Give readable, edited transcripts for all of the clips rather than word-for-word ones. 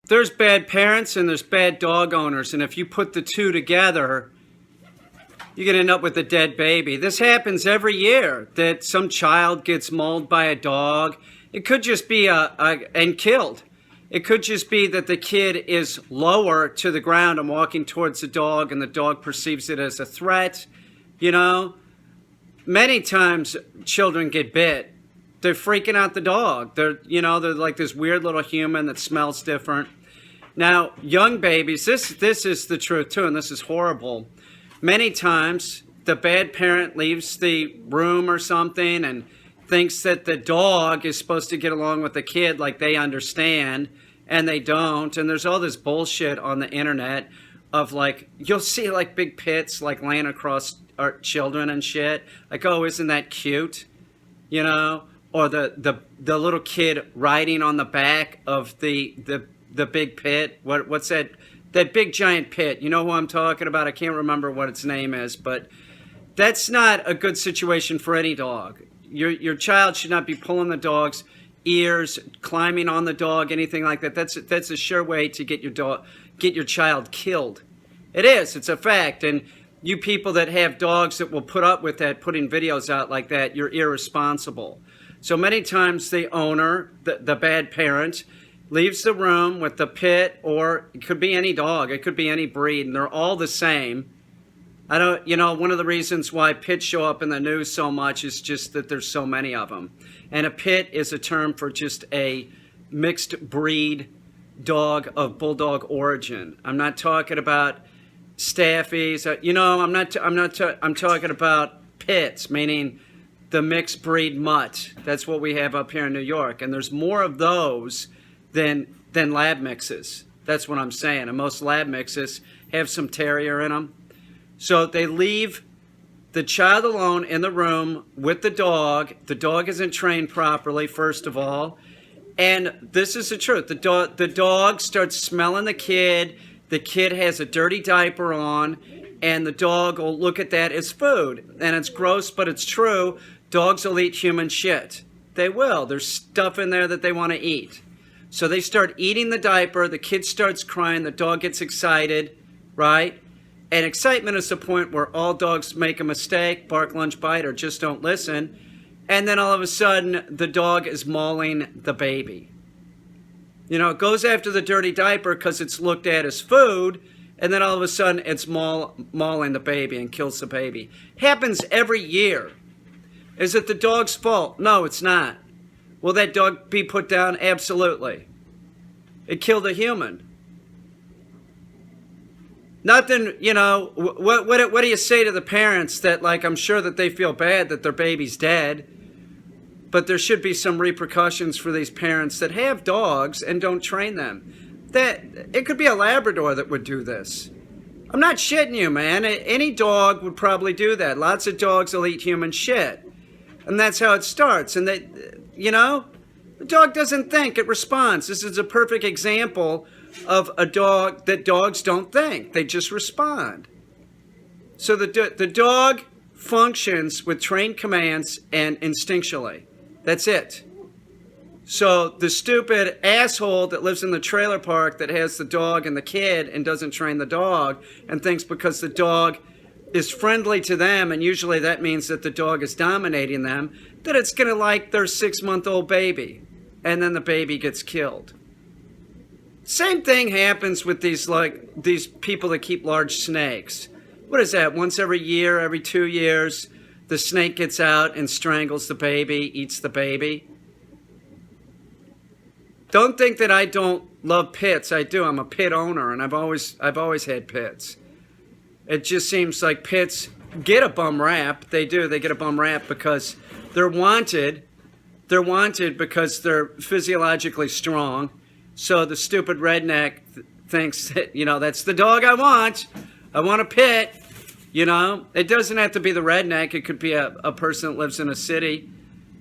there's bad parents and there's bad dog owners, and if you put the two together, you're going to end up with a dead baby. This happens every year, that some child gets mauled by a dog. It could just be and killed. It could just be that the kid is lower to the ground and walking towards the dog, and the dog perceives it as a threat. You know, many times children get bit. They're freaking out the dog. They're like this weird little human that smells different. Now, young babies, this is the truth too, and this is horrible. Many times, the bad parent leaves the room or something and thinks that the dog is supposed to get along with the kid like they understand, and they don't. And there's all this bullshit on the internet of like, you'll see like big pits like laying across our children and shit. Like, oh, isn't that cute? You know? Or the little kid riding on the back of the big pit. What's that? That big giant pit. You know who I'm talking about? I can't remember what its name is, but that's not a good situation for any dog. Your child should not be pulling the dog's ears, climbing on the dog, anything like that. That's a sure way to get your child killed. It is. It's a fact. And you people that have dogs that will put up with that, putting videos out like that, you're irresponsible. So many times the owner, the bad parent, leaves the room with the pit, or it could be any dog, it could be any breed, and they're all the same. One of the reasons why pits show up in the news so much is just that there's so many of them. And a pit is a term for just a mixed breed dog of bulldog origin. I'm not talking about staffies. I'm talking about pits, meaning the mixed breed mutt. That's what we have up here in New York. And there's more of those than lab mixes. That's what I'm saying. And most lab mixes have some terrier in them. So they leave the child alone in the room with the dog. The dog isn't trained properly, first of all. And this is the truth. The dog starts smelling the kid. The kid has a dirty diaper on. And the dog will look at that as food. And it's gross, but it's true. Dogs will eat human shit. They will. There's stuff in there that they want to eat. So they start eating the diaper. The kid starts crying. The dog gets excited, right? And excitement is the point where all dogs make a mistake, bark, lunge, bite, or just don't listen. And then all of a sudden, the dog is mauling the baby. You know, it goes after the dirty diaper because it's looked at as food. And then all of a sudden, it's mauling the baby and kills the baby. Happens every year. Is it the dog's fault? No, it's not. Will that dog be put down? Absolutely. It killed a human. Nothing, what do you say to the parents that, like, I'm sure that they feel bad that their baby's dead, but there should be some repercussions for these parents that have dogs and don't train them. That it could be a Labrador that would do this. I'm not shitting you, man. Any dog would probably do that. Lots of dogs will eat human shit. And that's how it starts. And the dog doesn't think, it responds. This is a perfect example of a dog that dogs don't think. They just respond. So the dog functions with trained commands and instinctually. That's it. So the stupid asshole that lives in the trailer park that has the dog and the kid and doesn't train the dog and thinks because the dog is friendly to them, and usually that means that the dog is dominating them, that it's going to like their 6-month-old baby. And then the baby gets killed. Same thing happens with these people that keep large snakes. What is that? Once every year, every 2 years, the snake gets out and strangles the baby, eats the baby. Don't think that I don't love pits. I do. I'm a pit owner, and I've always had pits. It just seems like pits get a bum rap. They do. They get a bum rap because they're wanted. They're wanted because they're physiologically strong. So the stupid redneck thinks that, that's the dog I want. I want a pit. It doesn't have to be the redneck. It could be a person that lives in a city.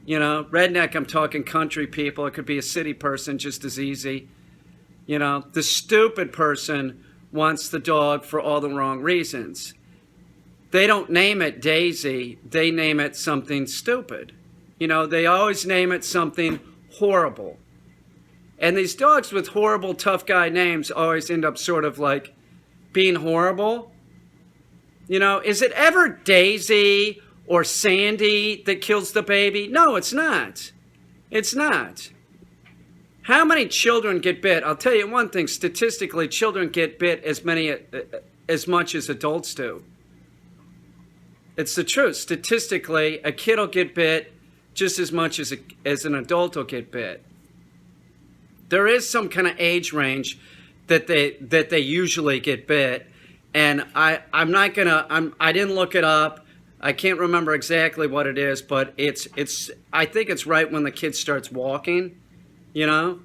Redneck, I'm talking country people. It could be a city person just as easy. The stupid person wants the dog for all the wrong reasons. They don't name it Daisy. They name it something stupid. They always name it something horrible. And these dogs with horrible tough guy names always end up sort of like being horrible. You know, is it ever Daisy or Sandy that kills the baby? No, it's not. It's not. How many children get bit? I'll tell you one thing. Statistically, children get bit as much as adults do. It's the truth. Statistically, a kid will get bit just as much as an adult will get bit. There is some kind of age range that they usually get bit, and I didn't look it up. I can't remember exactly what it is, but I think it's right when the kid starts walking, you know?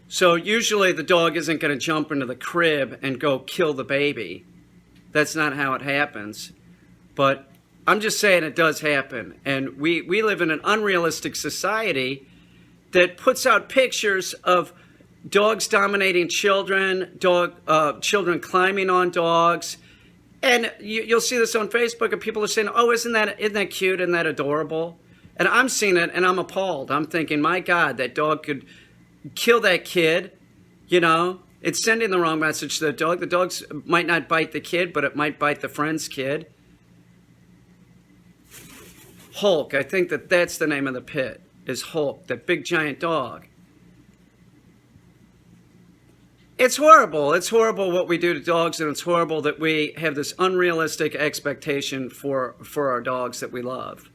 So usually the dog isn't going to jump into the crib and go kill the baby. That's not how it happens. But I'm just saying it does happen. And we live in an unrealistic society that puts out pictures of dogs dominating children, children climbing on dogs. And you'll see this on Facebook, and people are saying, oh, isn't that cute? Isn't that adorable? And I'm seeing it, and I'm appalled. I'm thinking, my God, that dog could kill that kid. You know, it's sending the wrong message to the dog. The dogs might not bite the kid, but it might bite the friend's kid. Hulk, I think that's the name of the pit, is Hulk, that big giant dog. It's horrible. It's horrible what we do to dogs, and it's horrible that we have this unrealistic expectation for our dogs that we love.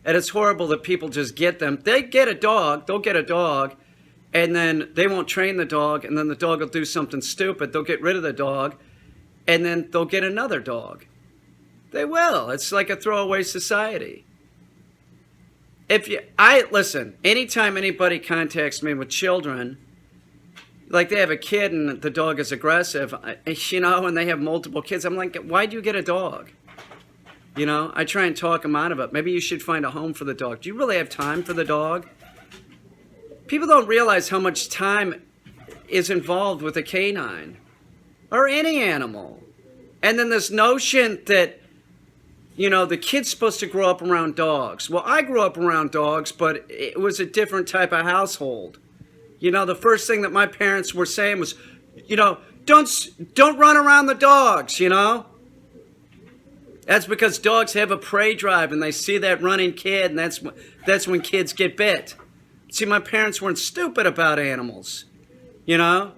And it's horrible that people just get them. They'll get a dog, and then they won't train the dog, and then the dog will do something stupid. They'll get rid of the dog, and then they'll get another dog. They will. It's like a throwaway society. Listen, anytime anybody contacts me with children, like they have a kid and the dog is aggressive, you know, and they have multiple kids, I'm like, why'd you get a dog? You know, I try and talk them out of it. Maybe you should find a home for the dog. Do you really have time for the dog? People don't realize how much time is involved with a canine or any animal. And then this notion that, you know, the kid's supposed to grow up around dogs. Well, I grew up around dogs, but it was a different type of household. You know, the first thing that my parents were saying was, you know, don't run around the dogs, you know. That's because dogs have a prey drive, and they see that running kid, and that's when kids get bit. See, my parents weren't stupid about animals, you know.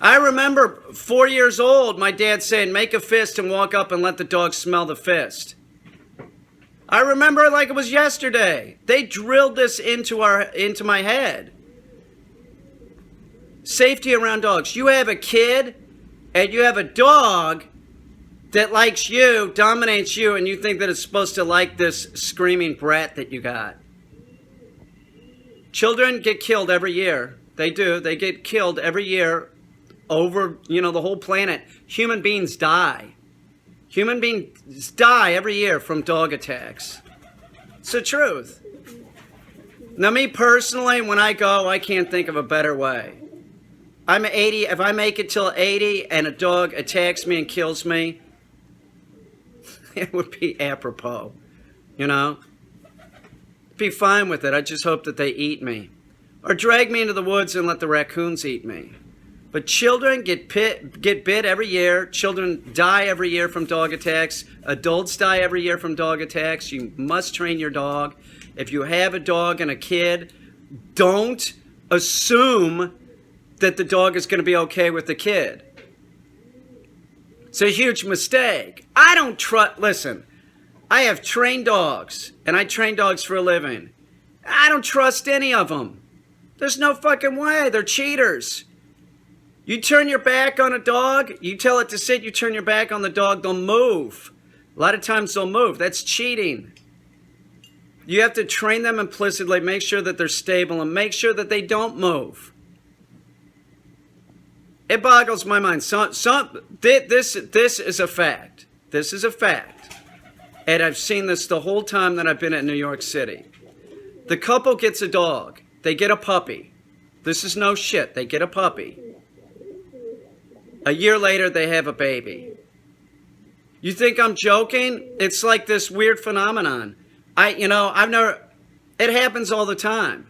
I remember 4 years old, my dad saying, make a fist and walk up and let the dog smell the fist. I remember it like it was yesterday. They drilled this into my head. Safety around dogs. You have a kid and you have a dog that likes you, dominates you, and you think that it's supposed to like this screaming brat that you got. Children get killed every year. They do. They get killed every year over, you know, the whole planet. Human beings die. Human beings die every year from dog attacks. It's the truth. Now, me personally, when I go, I can't think of a better way. I'm 80. If I make it till 80 and a dog attacks me and kills me, it would be apropos, you know? Be fine with it. I just hope that they eat me. Or drag me into the woods and let the raccoons eat me. But children get bit every year. Children die every year from dog attacks. Adults die every year from dog attacks. You must train your dog. If you have a dog and a kid, don't assume that the dog is going to be okay with the kid. It's a huge mistake. I don't trust... Listen, I have trained dogs, and I train dogs for a living. I don't trust any of them. There's no fucking way. They're cheaters. You turn your back on a dog, you tell it to sit, you turn your back on the dog, they'll move. A lot of times they'll move. That's cheating. You have to train them implicitly, make sure that they're stable, and make sure that they don't move. It boggles my mind. This is a fact. This is a fact. And I've seen this the whole time that I've been at New York City. The couple gets a dog. They get a puppy. This is no shit. They get a puppy. A year later, they have a baby. You think I'm joking? It's like this weird phenomenon. It happens all the time.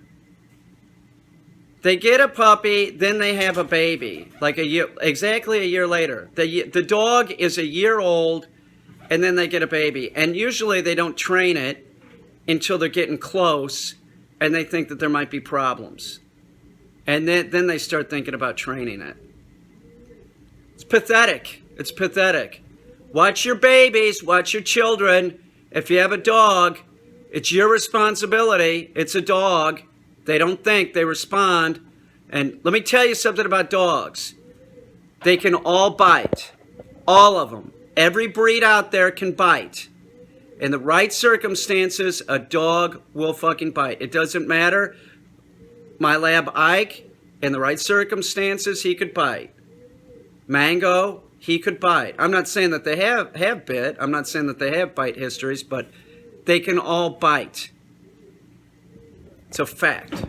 They get a puppy, then they have a baby, like exactly a year later. The dog is a year old, and then they get a baby. And usually they don't train it until they're getting close, and they think that there might be problems. And then they start thinking about training it. It's pathetic. It's pathetic. Watch your babies, watch your children. If you have a dog, it's your responsibility. It's a dog. They don't think, they respond. And let me tell you something about dogs. They can all bite. All of them. Every breed out there can bite. In the right circumstances, a dog will fucking bite. It doesn't matter. My lab Ike, in the right circumstances, he could bite. Mango, he could bite. I'm not saying that they have bit. I'm not saying that they have bite histories, but they can all bite. It's a fact.